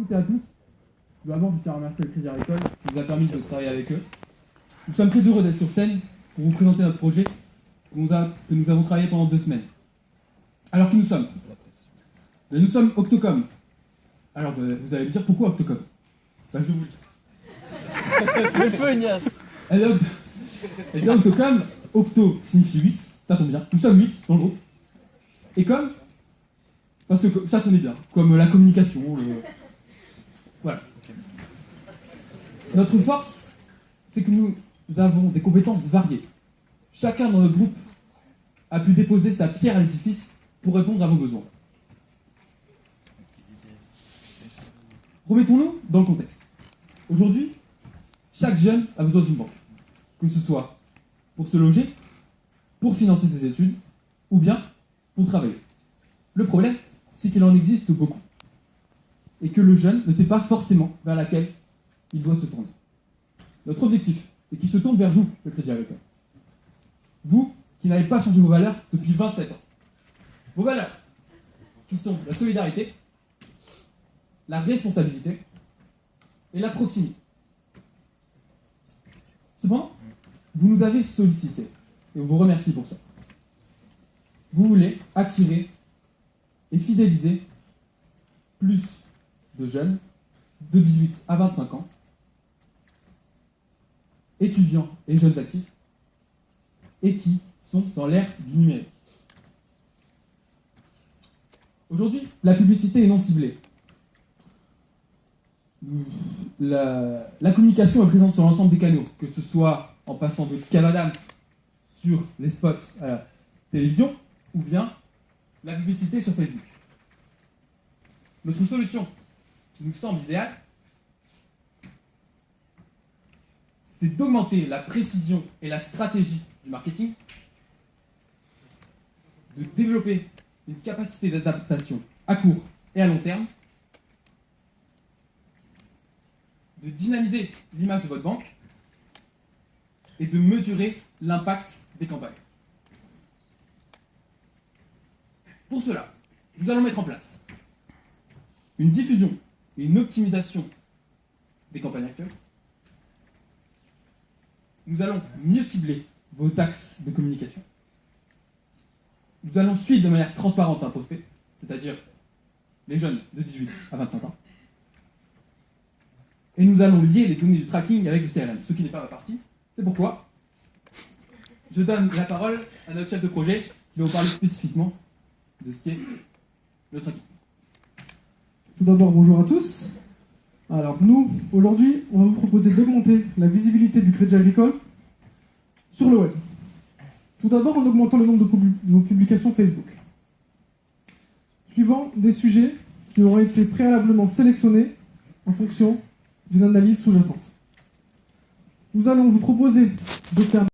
toutes et à tous. Tout d'abord, je tiens à remercier le Crédit Agricole qui nous a permis de travailler avec eux. Nous sommes très heureux d'être sur scène pour vous présenter notre projet que nous avons travaillé pendant 2 semaines. Alors, qui nous sommes? Nous sommes Octocom. Alors, vous allez me dire pourquoi Octocom? Je vais vous le dire. Le feu, Ignace. Eh bien, Octocom, Octo signifie 8, ça tombe bien. Nous sommes 8 dans le groupe. Et comme, parce que ça sonnait bien, comme la communication, voilà. Notre force, c'est que nous avons des compétences variées. Chacun dans notre groupe a pu déposer sa pierre à l'édifice pour répondre à vos besoins. Remettons-nous dans le contexte. Aujourd'hui, chaque jeune a besoin d'une banque, que ce soit pour se loger, pour financer ses études, ou bien pour travailler. Le problème, c'est qu'il en existe beaucoup, et que le jeune ne sait pas forcément vers laquelle il doit se tourner. Notre objectif est qu'il se tourne vers vous, le Crédit Agricole. Vous qui n'avez pas changé vos valeurs depuis 27 ans. Vos valeurs, qui sont la solidarité, la responsabilité et la proximité. Cependant, vous nous avez sollicité, et on vous remercie pour ça. Vous voulez attirer et fidéliser plus de jeunes de 18 à 25 ans, étudiants et jeunes actifs, et qui sont dans l'ère du numérique. Aujourd'hui, la publicité est non ciblée. La communication est présente sur l'ensemble des canaux, que ce soit en passant de Kev Adams sur les spots à la télévision, ou bien la publicité sur Facebook. Notre solution, qui nous semble idéale, c'est d'augmenter la précision et la stratégie du marketing, de développer une capacité d'adaptation à court et à long terme, de dynamiser l'image de votre banque et de mesurer l'impact des campagnes. Pour cela, nous allons mettre en place une diffusion et une optimisation des campagnes actuelles. Nous allons mieux cibler vos axes de communication. Nous allons suivre de manière transparente un prospect, c'est-à-dire les jeunes de 18 à 25 ans. Et nous allons lier les données du tracking avec le CRM, ce qui n'est pas ma partie. C'est pourquoi je donne la parole à notre chef de projet qui va vous parler spécifiquement de ce qu'est le tracking. Tout d'abord, bonjour à tous. Alors nous, aujourd'hui, on va vous proposer d'augmenter la visibilité du Crédit Agricole sur le web. Tout d'abord en augmentant le nombre de vos publications Facebook, suivant des sujets qui auront été préalablement sélectionnés en fonction d'une analyse sous-jacente. Nous allons vous proposer de faire